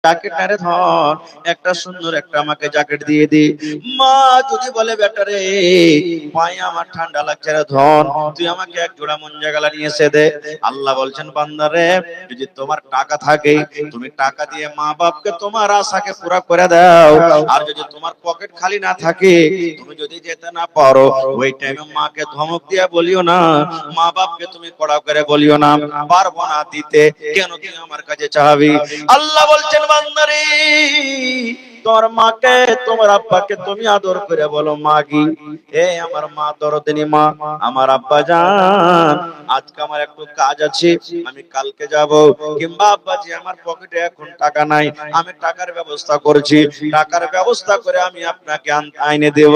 Jacket নারে ধর, একটা সুন্দর একটা আমাকে জ্যাকেট দিয়ে দি। মা যদি বলে বেটা রে পায়ে আমার ঠান্ডা লাগছে রে ধন, তুই আমাকে এক জোড়া মুঞ্জা গালা নিয়ে এসে দে। আল্লাহ বলছেন বান্দা রে, যদি তোমার টাকা থাকে তুমি টাকা দিয়ে মা বাপকে তোমার আশাকে পুরা করে দাও, আর যদি তোমার পকেট খালি না থাকে, তুমি যদি যেতে না পারো, ওই টাইমে মাকে ধমক দিয়ে বলিও না, মা বাপকে তুমি কড়া করে বলিও না পারবো না দিতে, কেন তুই আমার কাছে চাবি। আল্লাহ বলছেন বান্দারে, তোর মাকে তোমার আব্বাকে তুমি আদর করে বলো মাগি, এ আমার মা দরদিনী মা, আমার আব্বা জান আজকে আমার একটু কাজ আছে, আমি কালকে যাব, কিংবা আব্বাজি আমার পকেটে এখন টাকা নাই, আমি টাকার ব্যবস্থা করছি, টাকার ব্যবস্থা করে আমি আপনাকে আইনে দেব।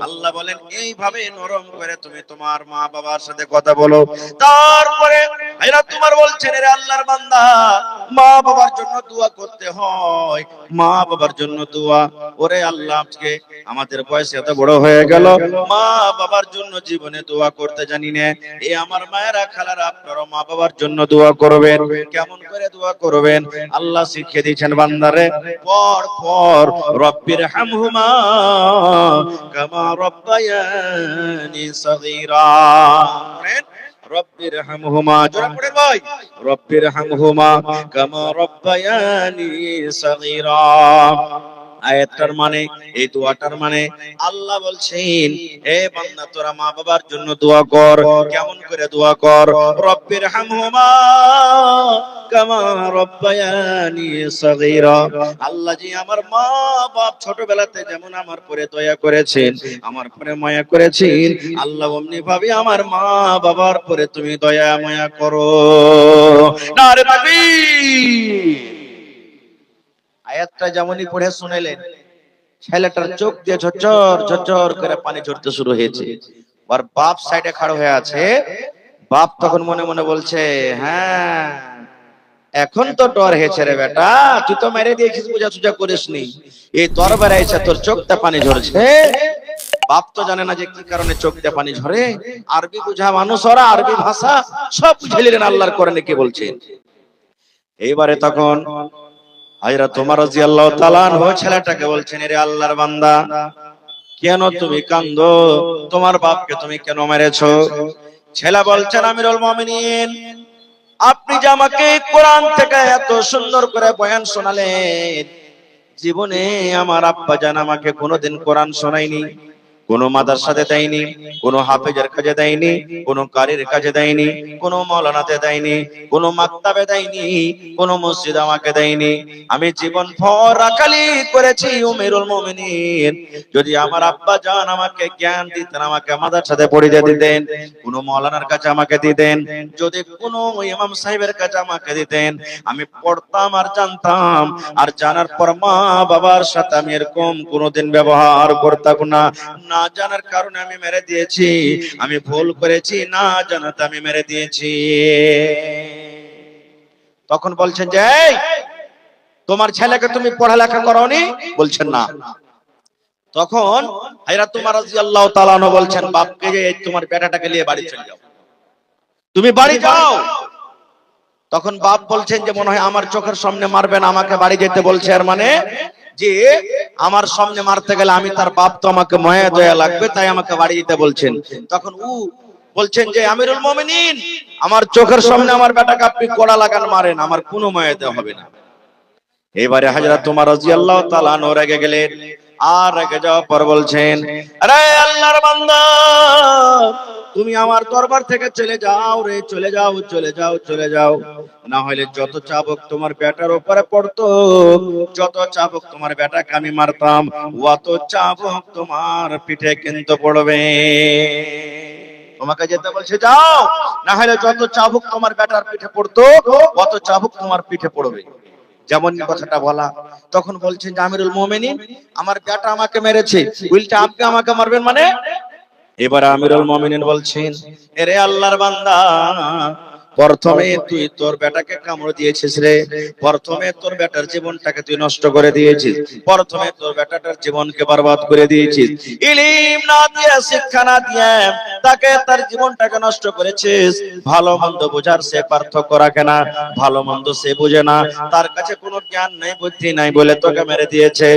আল্লাহ বলেন এইভাবে নরম করে তুমি তোমার মা বাবার সাথে কথা বলো। তারপরে এরা তোমার বলছেন রে আল্লাহর বান্দা, মা বাবার জন্য দোয়া করতে হয়, মা বাবার জন্য দোয়া। ওরে আল্লাহ আজকে আমাদের বয়স এত বড় হয়ে গেল, মা বাবার জন্য জীবনে দোয়া করতে জানি না। এই আমার মায়েরা খালারা আপনারা মা বাবার জন্য দোয়া করবেন। কেমন করে দোয়া করবেন আল্লাহ শিখিয়ে দিয়েছেন বান্দারে, পর পর রব্বির হামহুমা কামা রব্বায়ানি সগীরা। রব্বির হামহুমা, জোরে পড়ে ভাই, রব্বির হামহুমা কামা রব্বায়ানি সগীরা। আয়াতটার মানে, এই দোয়াটার মানে আল্লাহ বলছেন হে বান্দা তোরা মা বাবার জন্য দোয়া কর। কেমন করে দোয়া কর? রব্বির হামহুমা কামা রব্বায়ানি সগীরা। আল্লাহ জি আমার মা বাপ ছোটবেলাতে যেমন আমার পরে দয়া করেছেন, আমার পরে মায়া করেছেন, আল্লাহ অমনি ভাবে আমার মা বাবার পরে তুমি দয়া মায়া করো। নারে তাকবীর। আয়াতটা যেমনই পড়ে শুনেলেন, ছেলেটার চোখ দিয়ে ঝরঝর ঝরঝর করে পানি ঝরতে শুরু হয়েছে। আর বাপ সাইডে খাড়া হয়ে আছে। বাপ তখন মনে মনে বলছে, হ্যাঁ এখন তো ডর হয়েছে রে বেটা, তুই তো মেরে দিয়েছিস, পূজা সুজা করিসনি, এই তোর বেড়াইছে তোর চোখটা পানি ঝরছে। বাপ তো জানে না যে কি কারণে চোখ দিয়ে পানি ঝরে। আরবি বুঝা মানুষ ওরা, আরবি ভাষা সব বুঝে নিলেন আল্লাহর কোরআনে কি বলছেন। এইবারে তখন হযরত ওমর রাদিয়াল্লাহু তাআলা আনহু ছেলেটাকে বলছেন, রে আল্লাহর বান্দা কেন তুমি কান্দো, তোমার বাপকে তুমি কেন মেরেছো? ছেলে বলছেন, আমিরুল মুমিনিন আপনি যে আমাকে কোরআন থেকে এত সুন্দর করে বয়ান শোনালেন, জীবনে আমার আব্বা জান আমাকে কোনোদিন কোরআন শোনায়নি, কোন মাদ্রাসাতে দেয়নি, কোন হাফেজের কাজে দেয়নি, কোন কারির কাজে দেয়নি, কোন মাওলানাতে দেয়নি, কোন মাকতাবে দেয়নি, কোন মসজিদ আমাকে দেয়নি। আমি জীবন ভর রাখালি করেছি আমিরুল মুমিনিন। যদি আমার আব্বা জান আমাকে জ্ঞান দিতেন, আমাকে মাদ্রাসাতে পড়িয়ে দিতেন, কোন মাওলানার কাছে আমাকে দিতেন, যদি কোন ইমাম সাহেবের কাছে আমাকে দিতেন, আমি পড়তাম আর জানতাম, আর জানার পর মা বাবার সাথে আমি এরকম কোনোদিন ব্যবহার করতাম না। না জানার কারণে আমি মেরে দিয়েছি, আমি ভুল করেছি, না জানাতে আমি মেরে দিয়েছি। তখন বলছেন যে এই তোমার ছেলেকে তুমি পড়ালেখা করাওনি? বলছেন না। তখন হযরত ওমর রাদিয়াল্লাহু তাআলা আনহু বলছেন বাপকে যে তোমার বেটাটাকে নিয়ে বাড়ি চলে যাও, তুমি বাড়ি যাও। তখন বাপ বলছেন যে মনে হয় আমার চোখের সামনে মারবেন, আমাকে বাড়ি যেতে বলছে, আর মানে যে আমার সামনে মারতে গেলে আমি তার বাপ, তো আমাকে মায়া দয়া লাগবে, তাই আমাকে বাড়ি যেতে বলছেন। তখন বলছেন যে আমিরুল মুমিনিন আমার চোখের সামনে আমার বেটাকে আপনি কড়া লাগান মারেন, আমার কোনো মায়া দেওয়া হবে না। এবারে হযরত ওমর রাদিয়াল্লাহু তাআলা আনহু রেগে গেলেন, আর রেগে যাওয়ার পর বলছেন, আরে আল্লাহর বান্দা তুমি আমার দরবার থেকে চলে যাও রে, চলে যাও চলে যাও চলে যাও, না হলে যত চাবুক তোমার বেটার উপরে পড়তো, যত চাবুক তোমার বেটাকে আমি মারতাম, অত চাবুক তোমার পিঠে কিন্তু পড়বে। তোমাকে যেতে বলছে যাও, না হলে যত চাবুক তোমার বেটার পিঠে পড়তো, অত চাবুক তোমার পিঠে পড়বে। যেমন কথাটা বলা, তখন বলছেন যে আমিরুল মুমিনিন আমার বেটা আমাকে মেরেছে, উল্টা আপনি আমাকে মারবেন মানে? এবার আমিরুল মুমিনিন বলছেন, এরে আল্লাহর বান্দা প্রথমে তুই তোর বেটাকে কামড় দিয়েছিস রে, প্রথমে তোর বেটার জীবনটাকে তুই নষ্ট করে দিয়েছিস, প্রথমে তোর বেটাটার জীবনকে বরবাদ করে দিয়েছিস। ইলম না দিয়ে, শিক্ষা না দিয়ে তাকে তার জীবনটাকে নষ্ট করেছিস। ভালো মন্দ বোঝার সে পার্থক্য রাখে না, ভালো মন্দ সে বোঝে না, তার কাছে কোনো জ্ঞান নাই, বুদ্ধি নাই বলে তোকে মেরে দিয়েছে।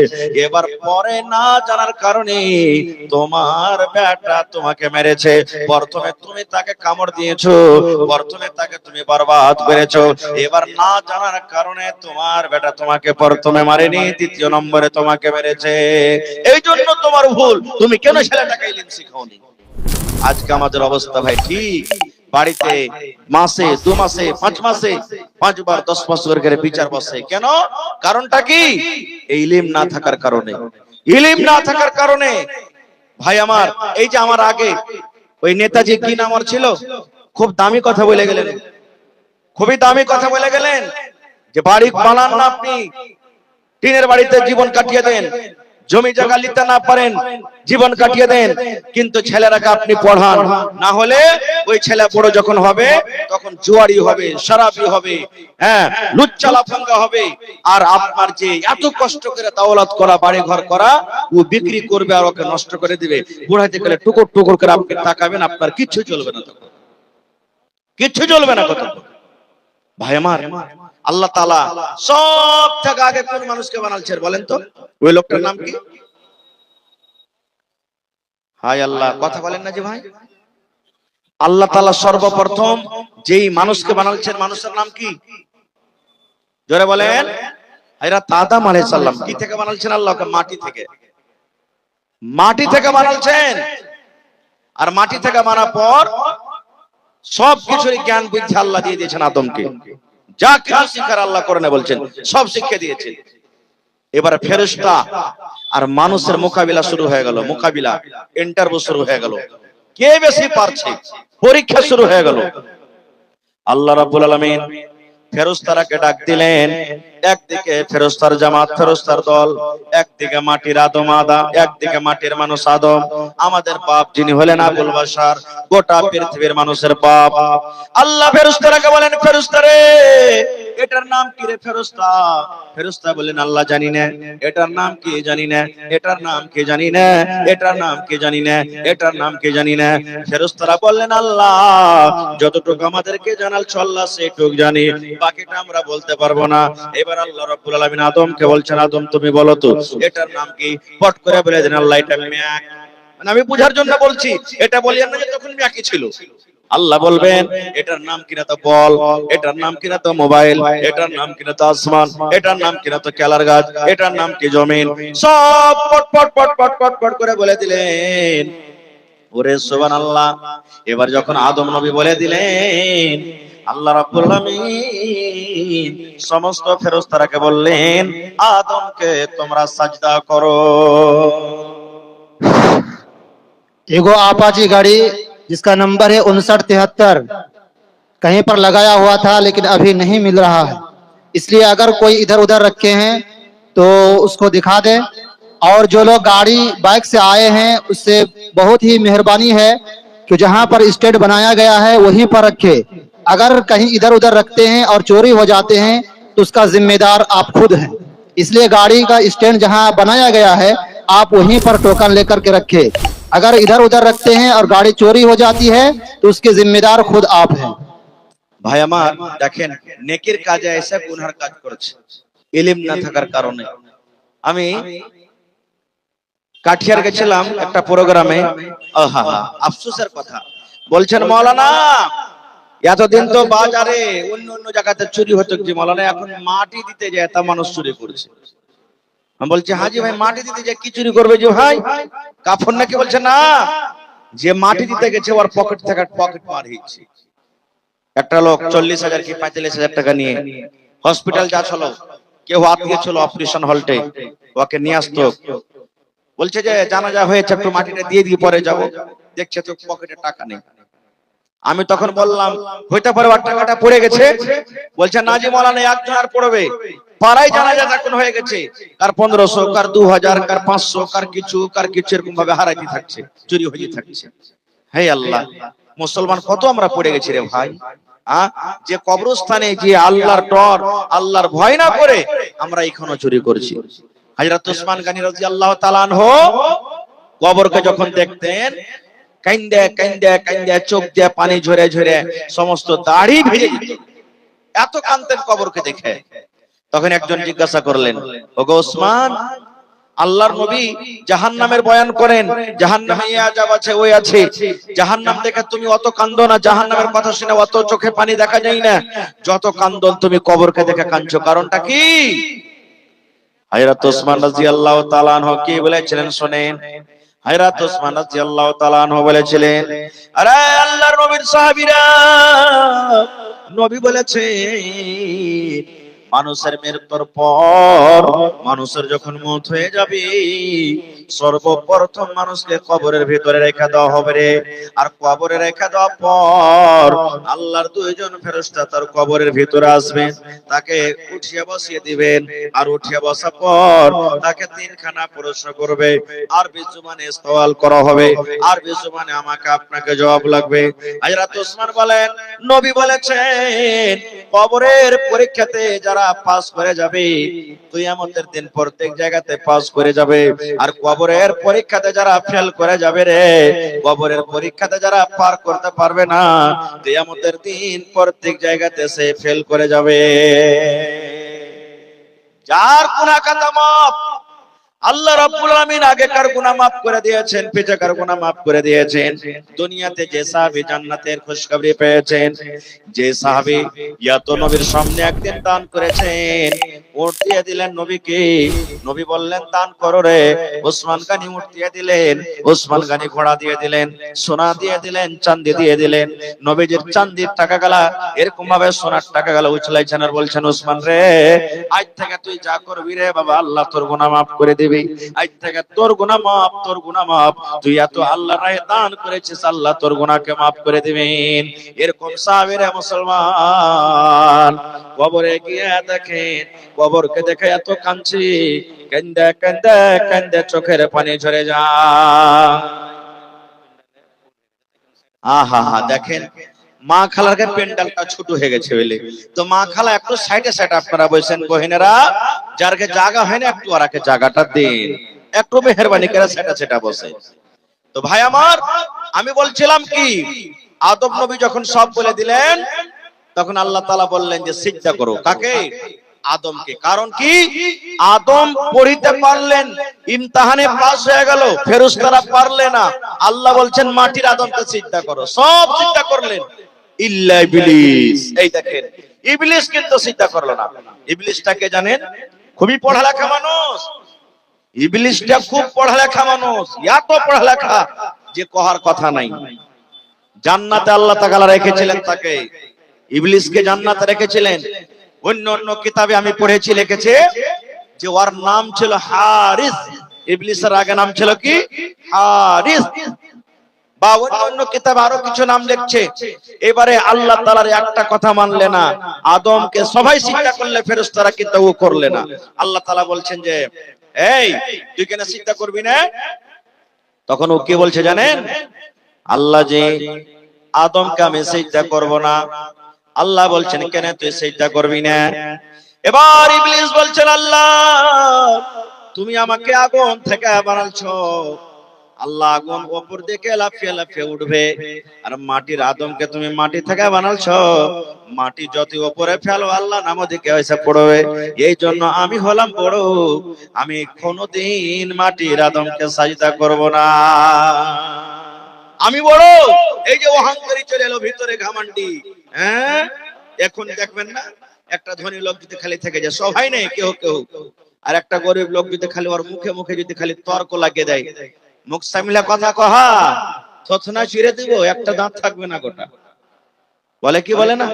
এবার পরে না জানার কারণে তোমার বেটা তোমাকে মেরেছে। প্রথমে তুমি তাকে কামড় দিয়েছো, প্রথমে তাকে তুমি বরবাদ করেছো। এবার না জানার কারণে তোমার বেটা তোমাকে প্রথমে মারেনি, দ্বিতীয় নম্বরে তোমাকে মেরেছে। এই জন্য তোমার ভুল, তুমি কেন ছেলেটাকে ইলম শিখাওনি। আজকে আমাদের অবস্থা ভাই ঠিক, বাড়িতে মাসে 2 মাসে 5 মাসে 5 বার 10 বছর করে বিচার বসে। কেন? কারণটা কি? এই ইলম না থাকার কারণে, ইলম না থাকার কারণে। ভাই আমার, এই যে আমার আগে ওই নেতাজি কি নাম ওর ছিল, খুব দামি কথা বলে গেলেন, খুবই দামি কথা বলে গেলেন যে বাড়ি বানান না আপনি, টিনের বাড়িতে জীবন কাটিয়ে দেন, জমি জায়গা নিতে না পারেন জীবন কাটিয়ে দেন, কিন্তু ছেলেরাকে আপনি পড়ান, না হলে ওই ছেলে বড় যখন হবে তখন জুয়ারি হবে, শরাবি হবে, হ্যাঁ লুচ্চা লাফাঙ্গা হবে। আর আপনার যে এত কষ্ট করে দাওলাত করা, বাড়ি ঘর করা, ও বিক্রি করবে আর ওকে নষ্ট করে দিবে। বুড়াইতে গেলে টুকুর টুকুর করে আপনি তাকাবেন, আপনার কিচ্ছু চলবে না, তখন কিচ্ছু চলবে না। কত ভাই আমার, আল্লাহ তাআলা সব থেকে আগে কোন মানুষকে বানালছেন বলেন তো? ওই লোকটার নাম কি? হায় আল্লাহ, কথা বলেন না যে ভাই। আল্লাহ তাআলা সর্বপ্রথম যেই মানুষকে বানালছেন, মানুষের নাম কি? জোরে বলেন। হযরত আদম আলাইহিস সালাম। কি থেকে বানালছেন? আল্লাহকে মাটি থেকে, মাটি থেকে বানালছেন। আর মাটি থেকে বানার পর সব কিছুর জ্ঞান বুদ্ধি আল্লাহ দিয়ে দিয়েছেন আদমকে। যা কিছু শিখার আল্লাহ কোরআনে বলছেন সব শিক্ষা দিয়েছেন। এবার ফেরেশতা আর মানুষের মোকাবিলা শুরু হয়ে গেল, মোকাবিলা, ইন্টারভিউ শুরু হয়ে গেল, কে বেশি পারছে, পরীক্ষা শুরু হয়ে গেল। আল্লাহ রাব্বুল আলামিন ফেরেশতারাকে ডাক দিলেন। একদিকে ফেরেশতার জামাত, ফেরেশতার দল, একদিকে মাটির আদম একদিকে মাটির মানুষ আদম, আমাদের বাপ যিনি হলেন আবুল বাশার, গোটা পৃথিবীর মানুষের বাপ। আল্লাহ ফেরেশতারাকে বলেন, ফেরেশতারে এটার নাম কি রে ফেরেশতা? ফেরেশতা বলেন, আল্লাহ জানি না। এটার নাম কি জানি না, এটার নাম কি জানি না, এটার নাম কি জানি না, এটার নাম কি জানি না। ফেরেশতারা বললেন, আল্লাহ যতটুকু আমাদেরকে জানালছো আল্লাহ সেটুকু জানি, বাকিটা আমরা বলতে পারবো না। এবার আল্লাহ রাব্বুল আলামিন আদমকে বলছেন, আদম তুমি বলো তো এটার নাম কি? পট করে বলে দেন, আল্লাহ এটা মিয়াক। মানে আমি বুঝার জন্য বলছি, এটা বলিয়েন না যে তখন মিয়াকই ছিল। আল্লাহ বলবেন এটার নাম কিনা তো বল, এটার নাম কিনা তো মোবাইল, এটার নাম কিনা তো আসমান, এটার নাম কিনা তো কেলার গাছ, এটার নাম কি জমিন। সব পট পট পট পট পট পট করে বলে দিলেন। ওরে সুবহানাল্লাহ। এবার যখন আদম নবী বলে দিলেন, আল্লাহ রাব্বুল আলামিন সমস্ত ফেরেশতারাকে বললেন, আদমকে তোমরা সাজদা করো। एगो आपाची गाड़ी जिसका नंबर है 5973 कहीं पर लगाया हुआ था, लेकिन अभी नहीं मिल रहा है। इसलिए अगर कोई इधर उधर रखे हैं तो उसको दिखा दें। और जो लोग गाड़ी बाइक से आए हैं उससे बहुत ही मेहरबानी है कि जहां पर स्टैंड बनाया गया है वहीं पर रखे। अगर कहीं इधर उधर रखते हैं और चोरी हो जाते हैं तो उसका जिम्मेदार आप खुद हैं। इसलिए गाड़ी का स्टैंड जहां बनाया गया है आप वहीं पर टोकन लेकर के रखे। अगर इधर उधर रखते हैं और गाड़ी चोरी हो जाती है तो उसके जिम्मेदार खुद आप हैं। ভাই আমার দেখেন, নেকির কাজে এসে গুনার কাজ করছে ইলম না থাকার কারণে। আমি কাঠিয়ার গেছিলাম একটা প্রোগ্রামে, আহা আফসোসের কথা, বলছেন মাওলানা এতদিন তো বাজারে অন্য অন্য জায়গাতে চুরি হতো, যে মাওলানা এখন মাটি দিতে যায় তা মানুষ চুরি করছে। আমি বলছি হাজি ভাই মাটি দিতে যায় কি চুরি করবে যে ভাই? কাফন নাকি? বলছে না, যে মাটি দিতে গেছে ওর পকেট থেকে পকেট মার হয়েছে। একটা লোক 40,000 কি 45,000 টাকা নিয়ে হসপিটাল যাচ্ছিল, কেউ আত্মীয় ছিল অপারেশন হলটে, ওকে নিয়ে আসতো। বলছে যে জানাজা হয়েছে একটু মাটিটা দিয়ে দিয়ে পরে যাব, দেখছে তো পকেটে টাকা নেই। আমি তখন বললাম হইতে পারে ওর টাকাটা পড়ে গেছে। বলছে না জি মাওলানা একজন আর পড়বে, পাড়ায় জানাজা এখন হয়ে গেছে, কার 1500, কার 2000, কার 500, কার কিছু এরকম ভাবে হারাইতে থাকছে, চুরি হয়ে থাকছে। হে আল্লাহ, মুসলমান কত আমরা পড়ে গেছি রে ভাই। যে কবরস্থানে যে আল্লাহর ডর আল্লাহর ভয় না করে আমরা এখনো চুরি করছি। হযরত ওসমান গনি রাদিয়াল্লাহু তাআলা আনহু কবরকে যখন দেখতেন, কাইন্দে কাইন্দে কাইন্দে চোখ দিয়ে পানি ঝরে ঝরে সমস্ত দাড়ি ভিজে যেত, এত কাঁদতেন কবরকে দেখে। তখন একজন জিজ্ঞাসা করলেন, ওগো ওসমান, আল্লাহর নবী জাহান্নামের বয়ান করেন, জাহান্নামে এই আযাব আছে ওই আছে, জাহান্নাম দেখে তুমি অত কাঁদো না, জাহান্নামের কথা শুনে অত চোখে পানি দেখা যায় না, যত কান্দন তুমি কবরকে দেখে কাঁদছো, কারণটা কি? হযরত ওসমান রাদিয়াল্লাহু তাআলা আনহু কি বলেছিলেন শুনেন। হযরত ওসমান রাদিয়াল্লাহু তাআলা আনহু বলেছিলেন, আরে আল্লাহর নবীর সাহাবীরা, নবী বলেছেন মানুষের মৃত্যুর পর, মানুষের যখন মওত হয়ে যাবে, সর্বপ্রথম মানুষকে কবরের ভিতরে রেখে দেওয়া হবে রে। আর কবরে রেখে দেওয়ার পর আল্লাহর দুইজন ফেরেশতা তার কবরের ভিতরে আসবেন, তাকে উঠিয়ে বসিয়ে দিবেন, আর উঠিয়ে বসার পর তাকে তিনখানা প্রশ্ন করবে, আর বিজুমানে সওয়াল করা হবে, আর বিজুমানে আমাকে আপনাকে জবাব লাগবে। হযরত ওসমান বলেন, নবী বলেছেন কবরের পরীক্ষাতে যারা পাস করে যাবে, কিয়ামতের দিন প্রত্যেক জায়গাতে পাস করে যাবে। আর কবরের পরীক্ষাতে যারা ফেল করে যাবে রে, কবরের পরীক্ষাতে যারা পার করতে পারবে না, কিয়ামতের দিন প্রত্যেক জায়গাতে সে ফেল করে যাবে। যার গুনাহ খাতা মাফ, আল্লাহ রাব্বুল আলামিন আগেকার গুনাহ মাফ করে দিয়েছেন, পিছাকার গুনাহ মাফ করে দিয়েছেন। দুনিয়াতে যে সাহাবী জান্নাতের খুশখবরি পেয়েছেন, যে সাহাবী এত নবীর সামনে একদিন দান করেছেন, উট দিয়ে দিলেন নবীকে, নবী বললেন দান করো রে। ওসমান গনি উট দিয়ে দিলেন, ওসমান গনি ঘোড়া দিয়ে দিলেন, সোনা দিয়ে দিলেন, চাঁদি দিয়ে দিলেন। নবীজির চাঁদির টাকা গেলা এরকম ভাবে সোনার টাকা গেলা উছলাইছেন আর বলছেন, ওসমান রে, আজ থেকে তুই যা করবি রে বাবা, আল্লাহ তোর গুনাহ মাফ করে দিবি। আজ থেকে তোর গুনাহ মাফ, তোর গুনাহ মাফ, তুই এত আল্লাহর রাহে দান করেছিস, আল্লাহ তোর গুনাহকে মাফ করে দিবেন। এরকম সাহাবীরা মুসলমান কবরে গিয়ে দেখেন, কবরকে দেখে এত কাঁদছি, কাঁদে কাঁদে কাঁদে চোখের পানি ঝরে যায়। আহা হা, দেখেন মা খালার প্যান্ডেলটা ছোট হয়ে গেছে বলে, তো মা খালা একটু সাইডে সাইড আপনারা বসেন, বহিনেরা যারকে জায়গা হয় না একটু ওরাকে জায়গাটা দিন, একটু মেহেরবানি করে সেটা সেটা বসে। তো ভাই আমার, আমি বলছিলাম কি, আদম নবী যখন সব বলে দিলেন, তখন আল্লাহ তাআলা বললেন যে সিজদা করো। কাকে? আদমকে। কারণ কি? আদম পড়িতে পারলেন, ইমতিহানে পাস হয়ে গেল, ফেরেশতারা পারলে না, আল্লাহ বলছেন মাটির আদমকে সিজদা করো, সব সিজদা করলেন ইল্লা ইবলিস। এই দেখেন, ইবলিস কিন্তু সিজদা করলো না। ইবলিসটাকে জানেন? খুবই পড়ালেখা মানুষ। ইবলিসটা খুব পড়ালেখা মানুষ, এত পড়ালেখা যে কহার কথা নাই। জান্নাতে আল্লাহ তাআলা রেখেছিলেন তাকে, ইবলিসকে জান্নাতে রেখেছিলেন। অন্য অন্য কিতাবে আমি পড়েছি, লিখেছে যে ওর নাম ছিল হারিস, ইবলিসের আগে নাম ছিল কি? হারিস। বা অন্য অন্য কিতাবে আরো কিছু নাম লিখছে। এবারে আল্লাহ তাআলার একটা কথা মানলে না, আদমকে সবাই সিজদা করলে, ফেরেশতারা কিন্তু ও করলে না। আল্লাহ তাআলা বলছেন যে এই তুই কেন সিজদা করবি না? তখন ও কি বলছে জানেন? আল্লাহ যে আদমকে আমি সিজদা করব না। আল্লাহ বলছেন কেন তুই সিজদা করবি না? এবার ইবলিস বলছেন, আল্লাহ তুমি আমাকে আগুন থেকে বানালছো, আল্লাহ আগুন উপর দিকে লাফিয়ে লাফিয়ে উঠবে, আর মাটির আদমকে তুমি মাটি থেকে বানালছো, মাটি যত উপরে ফেলো আল্লাহ নাম দিকে এসে পড়বে। এই জন্য আমি হলাম বড়, আমি কোনোদিন মাটির আদমকে সাজদা করব না, আমি বড়। এই যে অহংকারী চলে এলো ভিতরে, ঘামান্ডি। হ্যাঁ, এখন দেখবেন না, একটা ধনী লোক যদি খালি থেকে যায়, সবাই নেই কেউ কেউ, আর একটা গরিব লোক যদি খালি ওর মুখে মুখে যদি খালি তর্ক লাগিয়ে দেয়, মুখ সামলা কথা কহা, থতনা ছিঁড়ে দিব, একটা দাঁত থাকবে না গোটা। বলে কি বলে না,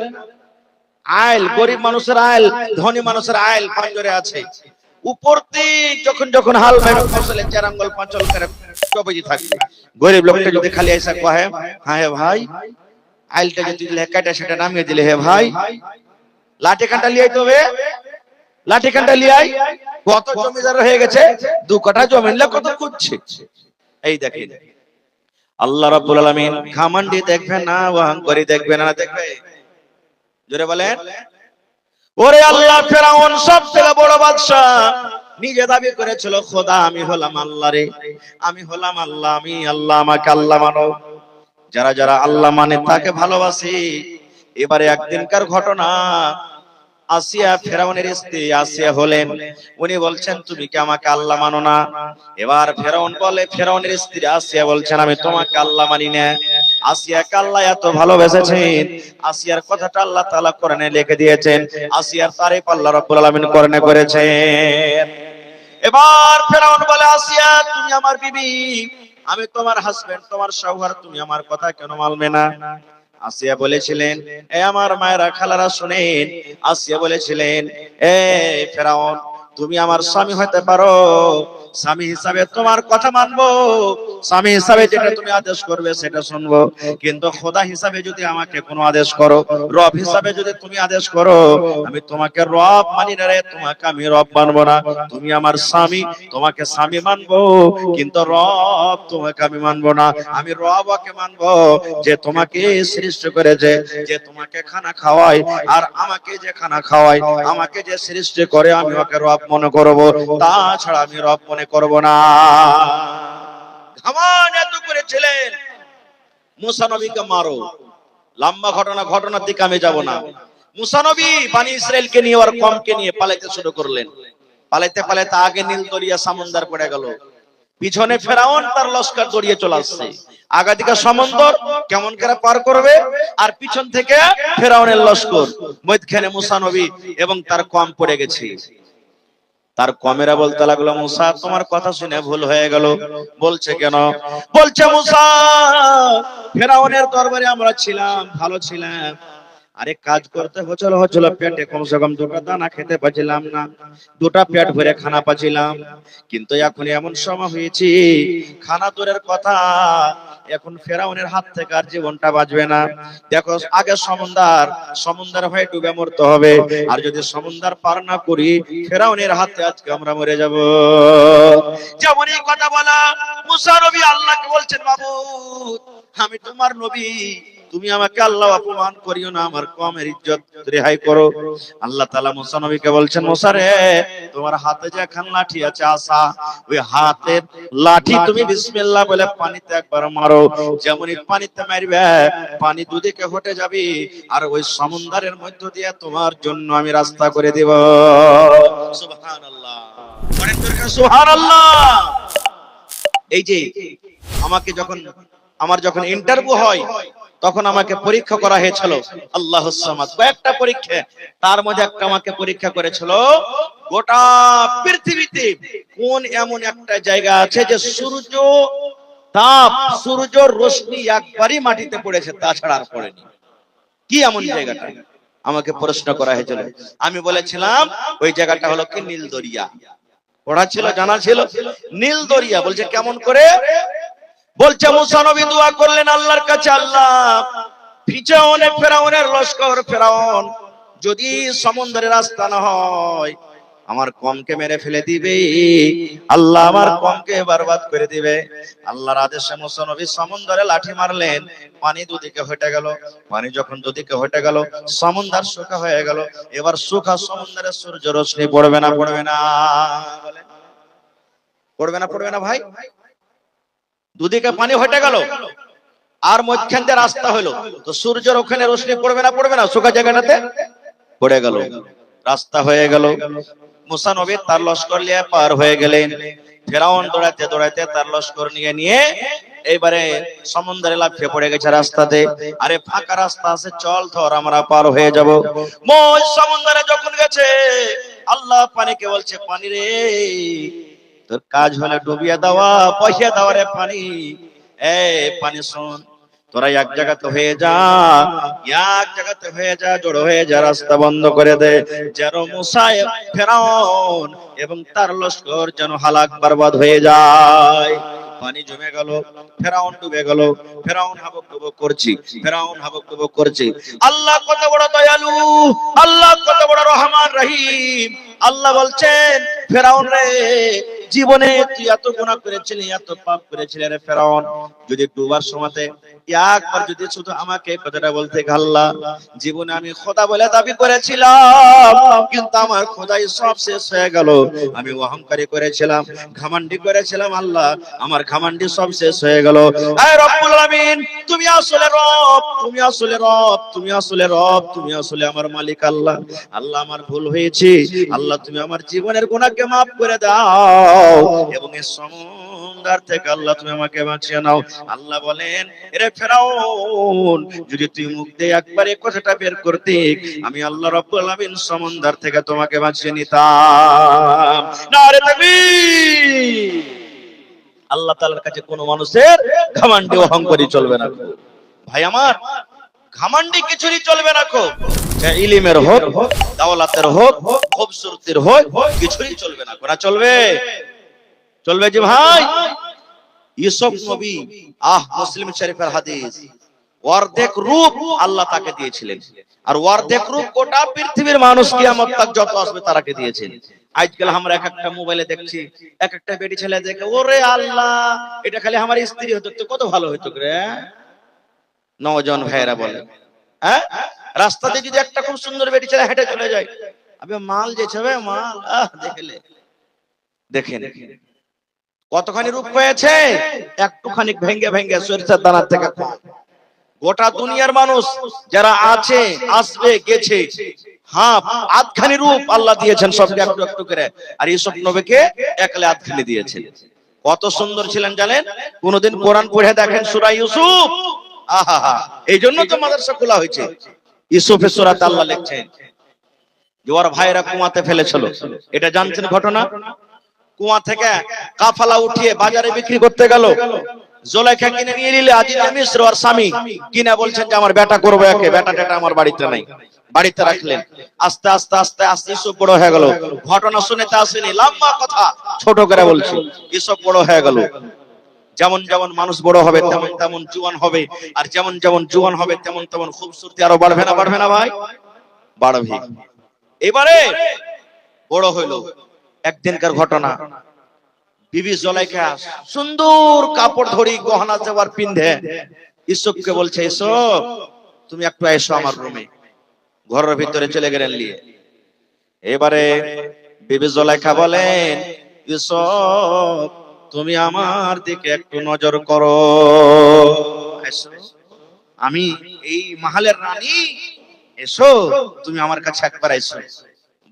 আইল গরিব মানুষের আইল, ধনী মানুষের আইল পাঞ্জরে আছে। উপর দিক যখন যখন হাল ভাবে ফসলে 4 আঙ্গুল 5 আঙ্গুল করে কবজি থাকবে, গরিব লোকটা যদি খালি এসে কহে, হ্যাঁ হে ভাই, আইলটা যদি কাটা সেটা নামিয়ে দিলে, হে ভাই লাঠি কাঁটা লিয়ে আইতে হবে, লাঠি কাঁটা লিয়ে আই, কত জমিদার হয়ে গেছে, 2 কাঠা জমি নিলে কত খুঁজছে। এই দেখেন আল্লাহ রাব্বুল আলামিন ঘামান্ডি দেখবে না, অহংকারী দেখবে না, দেখবে জোরে বলেন। ওরে আল্লাহ, ফেরাউন সব থেকে বড় বাদশা, নিজে দাবি করেছিল খোদা আমি হলাম আল্লাহ রে, আমি হলাম আল্লাহ, আমি আল্লাহ, আমাকে আল্লাহ মানো। যারা যারা আল্লাহ মানে তাকে ভালোবাসি। এবারে একদিনকার ঘটনা, আসিয়া ফেরাউনের স্ত্রী আসিয়া হলেন, উনি বলছেন তুমি কি আমাকে আল্লাহ মানো না? এবার ফেরাউন বলে, ফেরাউনের স্ত্রী আসিয়া বলছেন আমি তোমাকে আল্লাহ মানি না। আসিয়াকে আল্লাহ এত ভালোবেসেছেন, আসিয়ার কথাটা আল্লাহ তাআলা কোরআনে লিখে দিয়েছেন, আসিয়ার তারিফ আল্লাহ রাব্বুল আলামিন কোরআনে করেছেন। এবার ফেরাউন বলে আসিয়া তুমি আমার বিবি, আমি তোমার হাজবেন্ড, তোমার শওহর, তুমি আমার কথা কেন মানবে না? আসিয়া বলেছিলেন, এ আমার মায়েরা খালারা শুনেন, আসিয়া বলেছিলেন, এ ফেরাউন তুমি আমার স্বামী হতে পারো, স্বামী হিসাবে তোমার কথা মানবো, স্বামী হিসাবে যেটা তুমি আদেশ করবে সেটা শুনবো, কিন্তু খোদা হিসাবে যদি আমাকে কোনো আদেশ করো, রব হিসাবে যদি তুমি আদেশ করো, আমি তোমাকে রব মানি না রে, তোমাকে আমি রব মানবো না। তুমি আমার স্বামী, তোমাকে স্বামী মানবো, কিন্তু রব তোমাকে আমি মানবো না। আমি রবকে মানবো যে তোমাকে সৃষ্টি করেছে, যে তোমাকে খানা খাওয়ায়, আর আমাকে যে খানা খাওয়ায়, আমাকে যে সৃষ্টি করে আমি ওকে রব মনে করব, তাছাড়া আমি রব মনে করব না। হামান এত করেছিলেন মুসা নবীকে মারো। লম্বা ঘটনা, ঘটনার দিকে আমি যাব না। মুসা নবী বনি ইসরাইলকে নিয়ে আর কমকে নিয়ে পালাইতে শুরু করলেন। পালাইতে পালাইতে আগে নীল দরিয়া সমুদ্র পড়ে গেল, পিছনে ফেরাউন তার লস্কর দড়িয়ে চলে আসছে। আগা দিকে সমুদ্র কেমন করে পার করবে, আর পিছন থেকে ফেরাউনের লস্কর, মধ্যখানে মুসা নবী এবং তার কম পড়ে গেছে। তার কমেরা বলতে লাগলো, মুসা তোমার কথা শুনে ভুল হয়ে গেল। বলছে কেন? বলছে মুসা ফেরাউনের দরবারে আমরা ছিলাম, ভালো ছিলাম, আরে কাজ করতে হচ্ছিল, পেটে কমসে কম দুটো দানা খেতে পাচ্ছিলাম না, দুটা পেট ভরে খানা পাচ্ছিলাম, কিন্তু এখন এমন সময় হয়েছে, খানা দূরের কথা, এখন ফেরাউনের হাত থেকে আর জীবনটা বাঁচবে না। দেখো আগে সমুদ্র হয়ে ডুবে মরতে হবে, আর যদি সমুদ্র পার না করি ফেরাউনের হাতে আজকে আমরা মরে যাব। যেমন এই কথা বলা, মুসা নবী আল্লাহকে বলছেন, মাবুদ আমি তোমার নবী, তুমি আমাকে আল্লাহ অপমান করিও না, আমার কমের ইজ্জত রেহাই করো। আল্লাহ তাআলা মুসা নবীকে বলছেন, মুসা রে তোমার হাতে যে খান লাঠি আছে আসা, ওই হাতের লাঠি তুমি বিসমিল্লাহ বলে পানিতে একবার মারো, যেমনই পানিতে মারবে পানি দুদিকে হটে যাবে, আর ওই সমুদ্রের মধ্য দিয়ে তোমার জন্য আমি রাস্তা করে দেব। সুবহানাল্লাহ, বলেন সুবহানাল্লাহ। এই যে আমার যখন ইন্টারভিউ হয়, তখন আমাকে পরীক্ষা করা হয়েছিল আল্লাহুস সামাদ, কয়েকটা পরীক্ষা, তার মধ্যে একটা আমাকে পরীক্ষা করেছিল গোটা পৃথিবীতে কোন এমন একটা জায়গা আছে যে সূর্য তাপ, সূর্য রশ্মি একবারই মাটিতে পড়েছে, তাছাড়া আর পড়েনি। কি এমন জায়গাটা আমাকে প্রশ্ন করা হয়েছিল। আমি বলেছিলাম ওই জায়গাটা হলো কি নীল দরিয়া। পড়া ছিল, জানা ছিল, নীল দরিয়া। বলছে কেমন করে? বলছে মুসা নবী দোয়া করলেন আল্লাহর কাছে, আল্লাহ পিছনে ফেরাউনের লস্কর, ফেরাউন যদি সমুদ্রের রাস্তা না হয় আমার কমকে মেরে ফেলে দিবে, আল্লাহ আমার কমকে বরবাদ করে দিবে। আল্লাহর আদেশে মুসা নবী সমুদ্রে লাঠি মারলেন, পানি দুদিকে হটে গেল। পানি যখন দুদিকে হটে গেল, সমুদ্র শুকা হয়ে গেল। এবার শুকা সমুদ্রে সূর্য রশ্মি পড়বে না, পড়বে না, পড়বে না, পড়বে না ভাই। দুদিকে পানি হটে গেল, আর মধ্যখান দিয়ে রাস্তা হলো, তো সূর্যের ওখানে রশ্মি পড়বে না, পড়বে না, শুকা জায়গাটাতে পড়ে গেল, রাস্তা হয়ে গেল। মুসা নবী তার লস্কর নিয়ে পার হয়ে গেলেন। ফেরাউন দৌড়াতে দৌড়াতে তার লস্কর নিয়ে এইবারে সমুদ্রে লাফিয়ে পড়ে গেছে রাস্তাতে। আরে ফাঁকা রাস্তা আছে, চল ধর আমরা পার হয়ে যাব। মই সমুদ্রে যখন গেছে, আল্লাহ পানিকে বলছে, পানি রে তোর কাজ হলে ডুবিয়ে দেওয়া, পয়সা দেওয়া রে পানি। পানি শোন, তোরা এক জায়গাতে হয়ে যা, এক জায়গাতে হয়ে যা, জড়ো হয়ে যা, রাস্তা বন্ধ করে দে, যেন মুসা ফেরাউন এবং তার লস্কর যেন হালাক বরবাদ হয়ে যায়। পানি জমে গেল, ফেরাউন ডুবে গেল, ফেরাউন হাবুডুবু করছে, ফেরাউন হাবুডুবু করছে। আল্লাহ কত বড় দয়ালু, আল্লাহ কত বড় রহমান রহিম। আল্লাহ বলছেন, ফেরাউন রে জীবনে তুই এত গুনাহ করেছিলি, এত পাপ করেছিলি রে ফেরাউন, যদি ডুবার সময়তে একবার যদি শুধু আমাকে কথাটা বলতে, আল্লাহ জীবনে আমি খোদা বলে দাবি করেছিলাম, কিন্তু আমার খোদাই সব শেষ হয়ে গেল। আমি অহংকারী করেছিলাম, ঘমন্ডি করেছিলাম, আল্লাহ আমার ঘমন্ডি সব শেষ হয়ে গেল। আয় রব্বুল আলামিন, তুমি আসলে রব, তুমি আসলে রব, তুমি আসলে রব, তুমি আসলে আমার মালিক। আল্লাহ আল্লাহ আমার ভুল হয়েছে, আল্লাহ তুমি আমার জীবনের গুনাহকে maaf করে দাও এবং এই সমুদ্র থেকে আল্লাহ তুমি আমাকে বাঁচিয়ে নাও। আল্লাহ বলেন, এরে ফেরাউন, যদি তুই মুখ দিয়ে একবার এই কথাটা বের করতে, আমি আল্লাহ রাব্বুল আলামিন সমুদ্র থেকে তোমাকে বাঁচিয়ে নিতাম। নারে তাকবীর। আল্লাহ তাআলার কাছে কোনো মানুষের ঘমন্ডি অহংকারী চলবে না ভাই আমার, ঘমন্ডি কিছুই চলবে না। চাই ইলমের হোক, দাওলাতের হোক, খুবসুরতির হোক, কিছুই চলবে না। কোনা চলবে? চলবে জি ভাই। ইউসুফ নবী, মুসলিম শরীফের হাদিস, অর্ধেক রূপ আল্লাহ তাকে দিয়েছিলেন, আর অর্ধেক রূপ গোটা পৃথিবীর মানুষ কিয়ামত তাক যত আসবে তারাকে দিয়েছেন। আজকাল আমরা এক একটা মোবাইলে দেখছি, এক একটা বেটি ছেলে দেখে, ওরে আল্লাহ, এটা খালি আমার স্ত্রী হতো তো কত ভালো হতো রে। নওজোয়ান ভাইয়েরা বলে, হ্যাঁ, রাস্তাতে যদি একটা খুব সুন্দর বেটি ছেলে হেঁটে চলে যায়, আবে মাল যে ছবে মাল, দেখলে দেখেন কতখানি রূপ পেয়েছে, একটুখানি ভেঙ্গে ভেঙ্গে সরিষার দানার থেকে কম। গোটা দুনিয়ার মানুষ যারা আছে, আসবে, গেছে, আধখানি রূপ আল্লাহ দিয়েছেন সবকে একটু একটু করে, আর ইউসুফ নবীকে একলে আধখানি দিয়েছেন। কত সুন্দর ছিলেন জানেন? কোনদিন কোরআন পড়ে দেখেন সূরা ইউসুফ, আহা, এই জন্য তো মাদ্রাসা খোলা হয়েছে। ইউসুফের সূরাতে আল্লাহ লিখছেন যে ওর ভাইরা কুয়াতে ফেলেছিল, এটা জানছেন ঘটনা? কুয়া থেকে কাফালা উঠিয়ে বাজারে বিক্রি করতে গেল, জুলাইখা কিনে নিয়ে নিলে আজিজ মিস্র আর স্বামী কিনে বলছেন যে আমার বেটা করবো একে, বেটা টেটা আমার বাড়িতে নাই, বাড়িতে রাখলেন। আস্তে আস্তে আস্তে আস্তে ইউসুফ বড় হয়ে গেল। ঘটনা শুনেতে আসেনি, লম্বা কথা ছোট করে বলছি। ইউসুফ বড় হয়ে গেল, যেমন যেমন মানুষ বড় হবে তেমন তেমন জুয়ান হবে, আর যেমন যেমন জুয়ান হবে তেমন তেমন খুবসুরতি আরো বাড়বে না বাড়বে না ভাই? বাড়বে। এবারে বড় হইল। একদিনকার ঘটনা, বিবি জুলাইখা সুন্দর কাপড় ধরি গহনা জেওয়ার পিন্ধে ইউসুফকে বলছে, ইউসুফ তুমি একটু এসো আমার রুমে। ঘরের ভিতরে চলে গেলেন নিয়ে। এবারে বিবি জুলাইখা বলেন, ইউসুফ তুমি আমার দিকে একটু নজর করো, আমি এই মাহালের রানী, এসো তুমি আমার কাছে একবার এসো।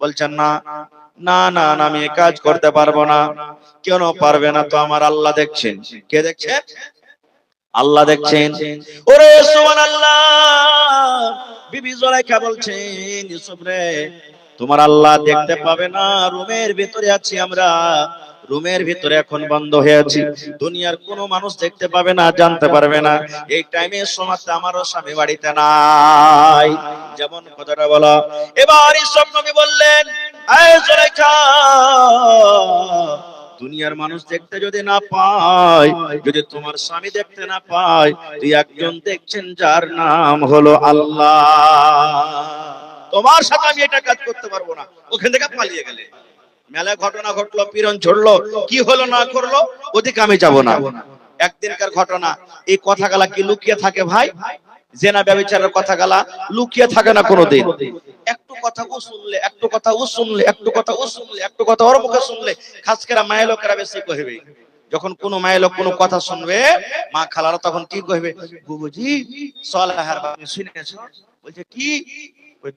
বলছেন না না না, আমি এই কাজ করতে পারবো না। কেন পারবে না? তো আমার আল্লাহ দেখছেন। কে দেখছেন? আল্লাহ দেখছেন। ওরে সুবহানাল্লাহ। বিবি জুলাইখা বলছেন, ইউসুফ রে তোমার আল্লাহ দেখতে পাবে না, রুমের ভিতরে আছি আমরা, রুমের ভিতরে এখন বন্ধ হয়ে আছি, দুনিয়ার কোনো মানুষ দেখতে পাবে না, জানতে পারবে না। এই টাইমে সময়তে আমারও স্বামী বাড়িতে নাই। যেমন কথাটা বলা। এবার ইউসুফ নবী বললেন, এই জুলাইখা, দুনিয়ার মানুষ দেখতে যদি না পায়, যদি তোমার স্বামী দেখতে না পায়, তুই একজন দেখছেন যার নাম হলো আল্লাহ। তোমার সাথে আমি এটা কাজ করতে পারবো না। ওখান থেকে পালিয়ে গেলে। মেলা ঘটনা ঘটলো, পীড়ন ঝরলো, কি হলো না করলো ওদিকে আমি যাব না। একদিনকার ঘটনা। এই কথাগুলা কি লুকিয়ে থাকে ভাই? জেনা ব্যভিচারের কথাগুলা লুকিয়ে থাকে না কোনোদিন। একটু কথা ও শুনলে, একটু কথা ও শুনলে, একটু কথা ও শুনলে, একটু কথা ওর মুখে শুনলে, খাস করে মায়ের লোকেরা বেশি কইবে। যখন কোন মায়ের লোক কোন কথা শুনবে, মা খালারা তখন কি কইবে, বুবুজি সলাহার বাণী শুনেছো? বলছে কি?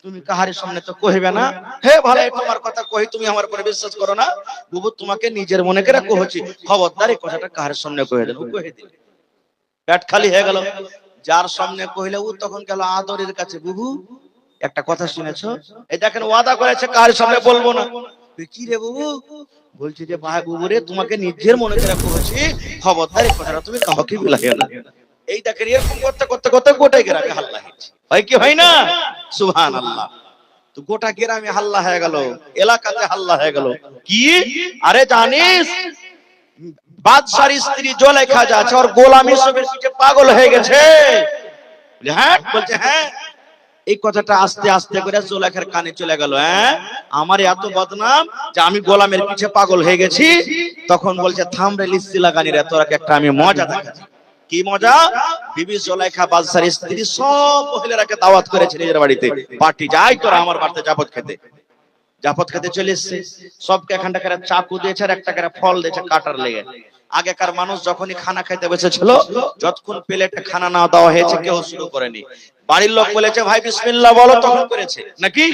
তুমি কাহারের সামনে তো কইবে না। হে ভাই, তোমার কথা কই, তুমি আমার উপরে বিশ্বাস করো না? বুবু তোমাকে নিজের মনে করে কইছি, খবরদার এই কথাটা কাহারের সামনে কইবে না। ও কই দিল, পেট খালি হয়ে গেল। যার সামনে কইলে ও তখন গেল আদরের কাছে, বুবু একটা কথা শুনেছো? এই দেখেন ওয়াদা করেছে কাহারের সামনে বলবো না। কি রে বুবু? বলছি যে ভাই বুবু রে, তোমাকে নিজের মনে করে কইছি, খবরদার এই কথাটা তুমি কাউকে বলিও না। এই দেখেন এরকম করতে করতে করতে গোটাই গ্রামে হাল্লা হয়েছে। হয় কি হয় না? সুবহানাল্লাহ। তো গোটা গ্রামে হাল্লা হয়ে গেল, এলাকাতে হাল্লা হয়ে গেল। কি? আরে জানিস বাদশার স্ত্রী জুলাইখা যা আছে, ওর গোলাম ইউসুফের পিছে পাগল হয়ে গেছে। হ্যাঁ? বলছে হ্যাঁ। এই কথাটা আস্তে আস্তে করে জুলেখার কানে চলে গেল। হ্যাঁ, আমার এত বদনাম যে আমি গোলামের পিছে পাগল হয়ে গেছি। তখন বলছে, থাম রে লিস্তি লাগানি রে, তোরা একটা আমি মজা দেখাচ্ছি। কি মজা? বিবি জুলেখা বাদশার স্ত্রী সব মহিলারাকে দাওয়াত করেছে নিজের বাড়িতে, পার্টি, যাই তোরা আমার বাড়িতে জাপত খেতে। জাপত খেতে চলে এসছে, সবকে এখানটা করে চাকু দিয়েছে আর একটা করে ফল দিয়েছে কাটার লেগে। আগেকার মানুষ যখনই খানা খেতে বসেছিল, যতক্ষণ প্লেটে খানা না দেওয়া হয়েছে কেউ শুরু করেনি। বাড়ির লোক বলেছে, ভাই বিসমিল্লাহ বলো, তখন করেছে নাকি।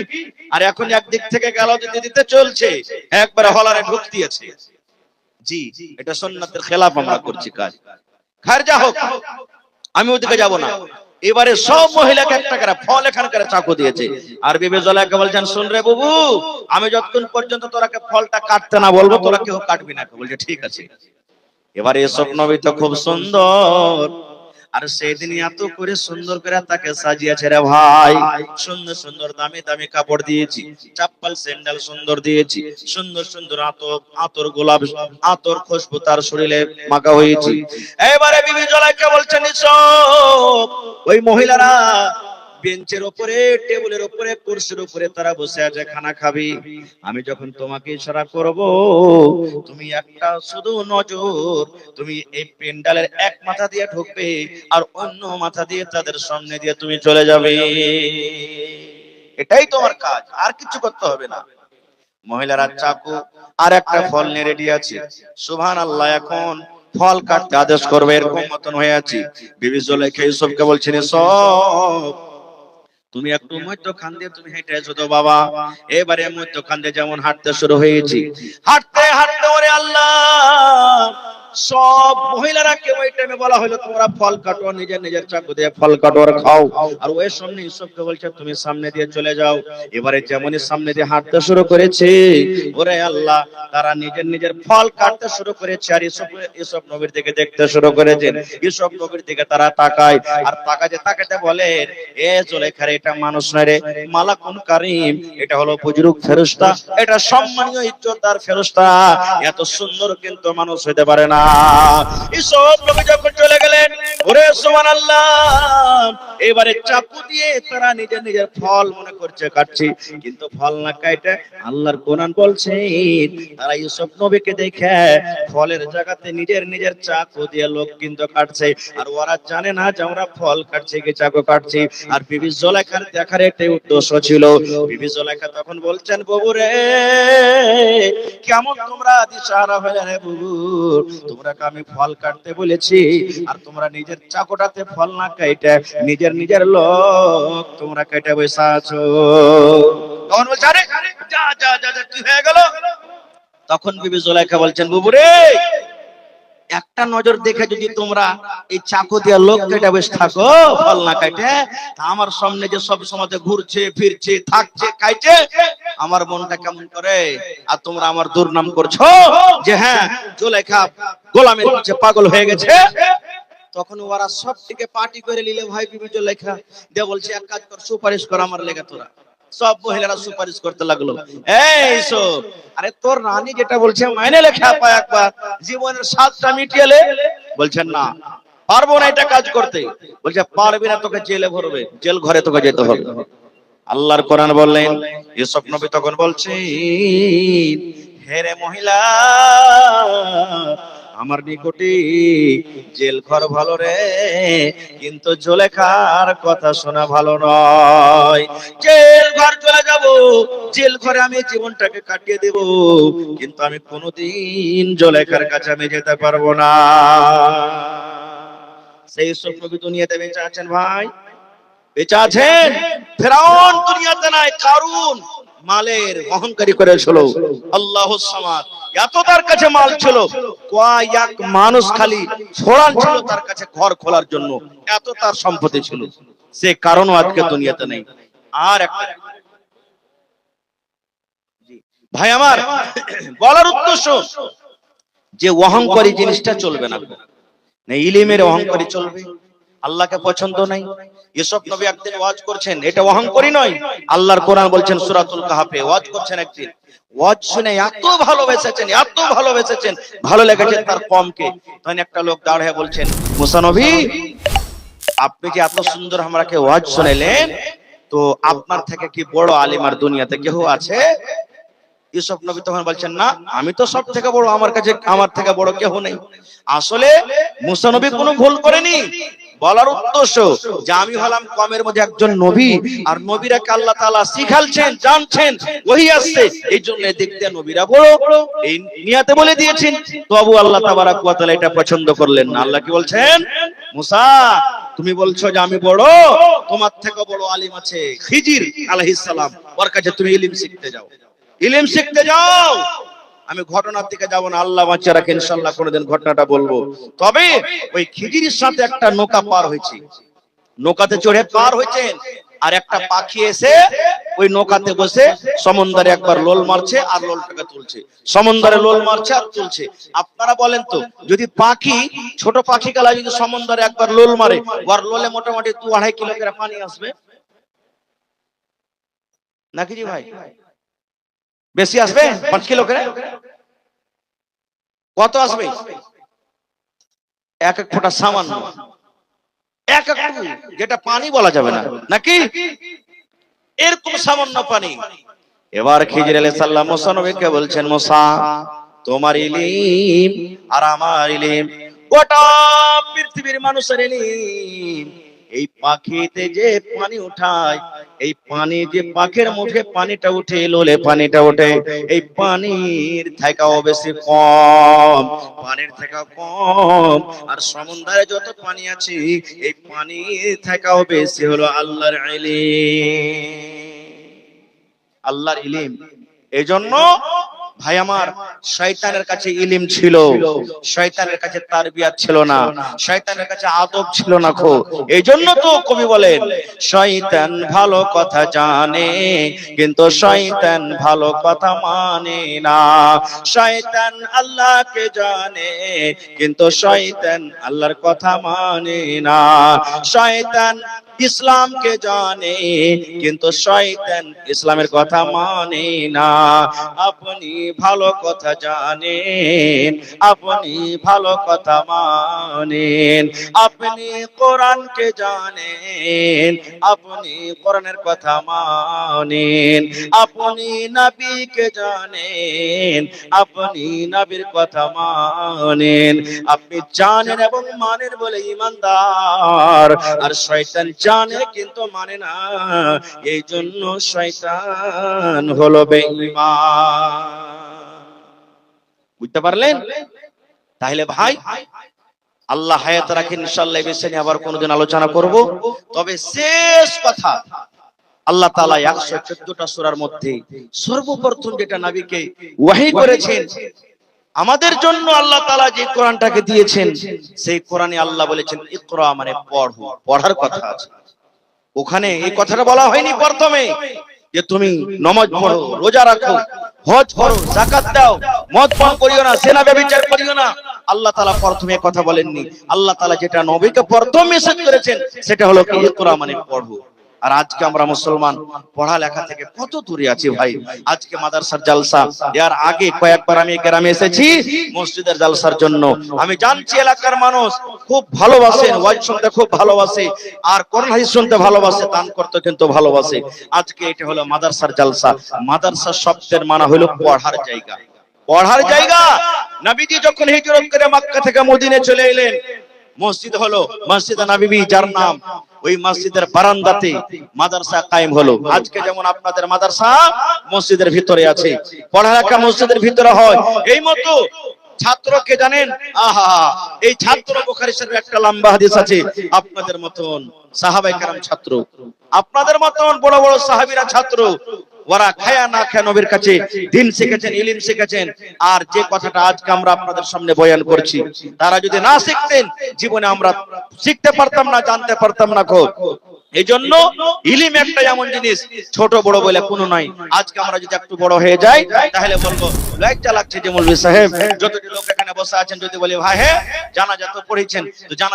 আর এখন একদিক থেকে গেল দিতে দিতে চলছে, একবারে হলারে ঢুক দিয়েছে। জি, এটা সুন্নাতের খেলাফ আমরা করছি কাজ। খার যা হোক, আমি ওদিকে যাব না। এবারে সব মহিলাকে একটা করে ফল এখানকার চাকু দিয়েছে। আর বিবি জুলেখা বলছেন, শুন রে বাবু, আমি যতক্ষণ পর্যন্ত তোরাকে ফলটা কাটতে না বলবো, তোরা কেউ কাটবি না। বলছে ঠিক আছে। এবারে এসব নবী তো খুব সুন্দর, আর সেদিন এত করে সুন্দর করে তাকে সাজিয়েছে রে ভাই। সুন্দর সুন্দর দামি দামি কাপড় দিয়েছি, চপ্পল স্যান্ডেল সুন্দর দিয়েছি, সুন্দর সুন্দর আতর গোলাপ আতর খুশবু তার শরীরে মাখা হয়েছে। এবারে বিবি জুলেখা বলছেন, সব ওই মহিলারা বেঞ্চের উপরে, টেবিলের উপরে, কুরসির উপরে তারা বসে আছে, খানা খাবি। আমি যখন তোমাকে ইশারা করব, তুমি একটা শুধু নজর, তুমি এই পেন্ডালের এক মাথা দিয়ে ঢুকবে আর অন্য মাথা দিয়ে তাদের সামনে দিয়ে তুমি চলে যাবে। এটাই তোমার কাজ, আর কিছু করতে হবে না। মহিলারা চাকু আর একটা ফল নিয়ে রেডি আছে। সুবহানাল্লাহ, এখন ফল কাটতে আদেশ করবে এরকম মতন হয়ে আছে। বিবি জুলেখা ইউসুফকে বলছেন, সব তুমি একটু মধ্যখান দিয়ে তুমি হেঁটে এসো তো বাবা। এবারে মধ্যখান দিয়ে যেমন হাঁটতে শুরু হয়েছি, হাঁটতে হাঁটতে ওরে আল্লাহ, সব মহিলারা কে ওই টাইমে বলা হলো, তোমরা ফল কাটো, নিজের নিজের চাকু দিয়ে ফল কাটো আর খাও। আর ওই সামনে ইউসুফকে বলছে, তুমি সামনে দিয়ে চলে যাও। এবারে যেমনই সামনে দিয়ে হাঁটতে শুরু করেছে, ওরে আল্লাহ, তারা নিজের নিজের ফল কাটতে শুরু করেছে। আর ইউসুফ নবীর দিকে দেখতে শুরু করেছেন। ইউসুফ নবীর দিকে তারা তাকায়, আর তাকাতে বলে, এ জুলেখার এটা মানুষ নয় রে, মালাকুন কারীম, এটা হলো বুজুর্গ ফেরেশতা, এটা সম্মানীয় ইজ্জতদার ফেরেশতা, এত সুন্দর কিন্তু মানুষ হতে পারে না। ইউসুফ নবী যখন চলে গেলেন, ওরে সুবহানাল্লাহ, এবারে চাকু দিয়ে তারা নিজের নিজের ফল মনে করছে কাটছে, কিন্তু ফল না কাটে আল্লাহর কোরআন বলছে তারা ইউসুফ নবীকে দেখে ফলের জায়গাতে নিজের নিজের চাকু দিয়ে লোক কিন্তু কাটছে। আর ওরা জানে না যে আমরা ফল কাটছি কি চাকু কাটছি। আর বিবি জুলেখার দেখার একটাই উদ্দেশ্য ছিল। বিবি জুলেখা তখন বলছেন, বাবু রে, কেমন তোমরা দিশাহারা হলে রে বাবু, তোমরা আমি ফল কাটতে বলেছি আর তোমরা নিজের চাকুটাতে ফল না কাটে নিজের নিজের লোক তোমরা কেটে বসে আছো। তখন বলছে, আরে যা যা যা যা, কি হয়ে গেল? তখন বিবি জুলেখা বলছেন, বাবু রে, একটা নজর দেখে যদি তোমরা এই চাকু দিয়ে লোক কেটে বসে থাকো ফল না কাটে, আমার সামনে যে সব সময় ঘুরছে ফিরছে থাকছে খাইছে, আমার মনটা কেমন করে। আর তোমরা আমার দুর্নাম করছো যে হ্যাঁ জুলেখা গোলামের পিছে পাগল হয়ে গেছে। তখন ওরা সবটিকে পার্টি করে নিলে ভাই বিবি জুলেখা দিয়ে বলছে, এক কাজ কর, সুপারিশ কর আমার লেগে। তোরা সব মহিলারা সুপারিশ করতে লাগলো, এই সব, আরে তোর রানী যেটা বলছে মাইনে লেখা পা একবার, জীবনের স্বাদটা মিটিয়ে লে। বলছেন না, পারবো না এটা কাজ করতে। বলছে, পারবি না, তোকে জেলে ভরবে, জেল ঘরে তোকে যেতে হবে। আল্লাহর কোরআন বললেন, ইউসুফ নবী তখন বলছে, হে রে মহিলা, আমার নিকটে জেল ঘর ভালো রে, কিন্তু জুলেখার কথা শোনা ভালো নয়। জেল ঘর চলে যাব, জেল ঘরে আমি জীবনটাকে কাটিয়ে দেব, কিন্তু আমি কোনোদিন জুলেখার কাছে আমি যেতে পারবো না। সেই ইউসুফ নবী দুনিয়াতে বেঁচে আছেন ভাই, বেঁচে আছেন। ফেরাউন দুনিয়াতে নাই, কারুন মালের অহংকারী করেছিল। আল্লাহুস সামাদ, এত তার কাছে মাল ছিল, কয়েক মানুষ খালি ছড়ান ছিল তার কাছে ঘর খোলার জন্য, এত তার সম্পত্তি ছিল। সে কারণও আজকে দুনিয়াতে নেই। আর একটা ভাই আমার বলার উদ্দেশ্য যে অহংকারী জিনিসটা চলবে না, ইলমের অহংকারী চলবে, আল্লাহকে পছন্দ নাই। ইউসুফ নবী একদিন ওয়াজ করছেন, এটা অহংকারী নয়। আল্লাহর কোরআন বলছেন সূরাতুল কাহফে, ওয়াজ করছেন একদিন, ওয়াজ শুনে এত ভালোবেসেছেন, এত ভালোবেসেছেন, ভালো লেগেছে তার কমকে। তখন একটা লোক দাঁড়িয়ে বলছেন, মুসা নবী, আপনি যে এত সুন্দর আমাকে ওয়াজ শোনালেন, তো আপনার থেকে কি বড় আলিম আর দুনিয়াতে কেউ আছে? ইউসুফ নবী তখন বলছেন, না, আমি তো সব থেকে বড়, আমার থেকে বড় কেউ নেই। আসলে মুসা নবী কোনো ভুল করেনি। বলার উদ্দেশ্য যে আমি হলাম কমের মধ্যে একজন নবী, আর নবীরাকে আল্লাহ তাআলা শিখালছেন, জানছেন, ওহী আসছে, এই জন্য দিক দিয়ে নবীরা বড়, এই নিয়াতে বলে দিয়েছেন। তবু আল্লাহ তাবারাক ওয়া তাআলা এটা পছন্দ করলেন না। আল্লাহ কি বলছেন? মুসা, তুমি বলছো যে আমি বড়, তোমার থেকে বড় আলিম আছে খিজির আলাইহিস সালাম, ওর কাছে তুমি ইলম শিখতে যাও, ইলম শিখতে যাও। আমি ঘটনার দিকে যাব না, আল্লাহ বাঁচিয়ে রাখে, ইনশাআল্লাহ কোনদিন ঘটনাটা বলবো। তবে ওই খিজিরের সাথে একটা নৌকা পার হয়েছে, নৌকাতে চড়ে পার হয়েছেন, আর একটা পাখি এসে ওই নৌকাতে বসে সমুদ্রে একবার লোল মারছে আর লোলটাকে তুলছে, সমুদ্রে লোল মারছে আর তুলছে। আপনারা বলেন তো, যদি পাখি, ছোট পাখি গালা যদি সমুদ্রে একবার লোল মারে, ওর লোলে মোটামুটি 2-2.5 কিলো করে পানি আসবে নাকি জি ভাই? বেশি আসবে? 5 কিলো করে? কত আসবে? এক এক ফোঁটা সামান্য, এক এক, যেটা পানি বলা যাবে না নাকি, এরকম সামান্য পানি। এবার খিজির আলাইহিস সালাম মুসা নবীকে বলছেন, মুসা, তোমার ইলম আর আমার ইলম, গোটা পৃথিবীর মানুষের ইলম, এই পাখিতে যে পানি উঠায়, এই পানি যে পাখির মুখে পানিটা উঠে, লোলে পানিটা ওঠে, এই পানির থেকেও বেশি কম, পানির থেকেও কম। আর সমুদ্রে যত পানি আছে, এই পানির থেকেও বেশি হলো আল্লাহর ইলম, আল্লাহর ইলম। এজন্য ভাই আমার, শয়তানের কাছে ইলম ছিল, শয়তানের কাছে তারবিয়াত ছিল না, শয়তানের কাছে আদব ছিল না। এইজন্য তো কবি বলেন, শয়তান ভালো কথা জানে কিন্তু শয়তান ভালো কথা মানে না, শয়তান আল্লাহকে জানে কিন্তু শয়তান আল্লাহর কথা মানে না, শয়তান ইসলামকে জানে কিন্তু শয়তান ইসলামের কথা মানে না। আপনি ভালো কথা জানেন, আপনি ভালো কথা মানেন, আপনি কোরআনকে জানেন, আপনি কোরআনের কথা মানেন, আপনি নবীকে জানেন, আপনি নবীর কথা মানেন, আপনি জানেন এবং মানেন বলে ঈমানদার। আর শয়তান জানে কিন্তু মানে না, এই জন্য শয়তান হলো বেঈমান। বুঝতে পারলেন? তাহলে ভাই, আল্লাহ হায়াত রাখেন, ইনশাআল্লাহ এই বিষয়ে আবার কোনদিন আলোচনা করব। তবে শেষ কথা, আল্লাহ তাআলা 114টা সূরার মধ্যে সর্বপ্রথম যেটা নবীকে ওহী করেছেন, আমাদের জন্য আল্লাহ তাআলা যে কোরআনটাকে দিয়েছেন, সেই কোরআনে আল্লাহ বলেছেন ইকরা, মানে পড়ো, পড়ার কথা আছে। ওখানে এই কথাটা বলা হয়নি প্রথমে যে তুমি নামাজ পড়ো, রোজা রাখো, হজ করো, যাকাত দাও, মদ পান করিও না, জেনা ব্যভিচার করিও না। আল্লাহ তাআলা প্রথমে কথা বলেননি। আল্লাহ তাআলা যেটা নবীকে প্রথম মেসেজ করেছেন সেটা হলো কি ইকরা, মানে পড়ো। আর আজকে আমরা মুসলমান পড়ালেখা থেকে কত দূরে আছি ভাই। আজকে মাদ্রাসার জালসা, এর আগে কয়েকবার আমি গ্রামে এসেছি মসজিদের জালসার জন্য। আমি জানছি এলাকার মানুষ খুব ভালোবাসেন, ওয়াজ শুনতে খুব ভালোবাসে, আর কোরআন হাদিস শুনতে ভালোবাসে, দান করতে কিন্তু ভালোবাসে। আজকে এটা হলো মাদ্রাসার জালসা। মাদ্রাসা শব্দের মানে হলো পড়ার জায়গা, পড়ার জায়গা। নবীজি যখন হিজরত করে মক্কা থেকে মদিনায় চলে এলেন, মসজিদ হলো মসজিদে নববী, যার নাম, ওই মসজিদের বারান্দাতে মাদ্রাসা কায়েম হলো। আজকে যেমন আপনাদের মাদ্রাসা মসজিদের ভিতরে আছে, পড়ালেখা মসজিদের ভিতরে হয়। এই মতো ছাত্রকে জানেন, আহা, এই ছাত্র বুখারী শরীফের একটা লম্বা হাদিস আছে, আপনাদের মতন সাহাবায়ে কেরাম ছাত্র, আপনাদের মতন বড় বড় সাহাবীরা ছাত্র, ওরা খায়া না খায়া নবীর কাছে দ্বীন শিখেছেন, ইলম শিখেছেন। আর যে কথাটা আজকে আমরা আপনাদের সামনে বয়ান করছি, তারা যদি না শিখতেন, জীবনে আমরা শিখতে পারতাম না, জানতে পারতাম না। এই জন্য ইলম একটা এমন জিনিস, ছোট বড় বলে কোনো নাই। আজকে আমরা যদি একটু বড় হয়ে যাই, তাহলে বলবো লজ্জা লাগছে যে মৌলভী সাহেব, যতটি লোক এখানে বসে আছেন, যদি বলি ভাই হ্যাঁ জানাজা তো পড়েছেন, তো জানা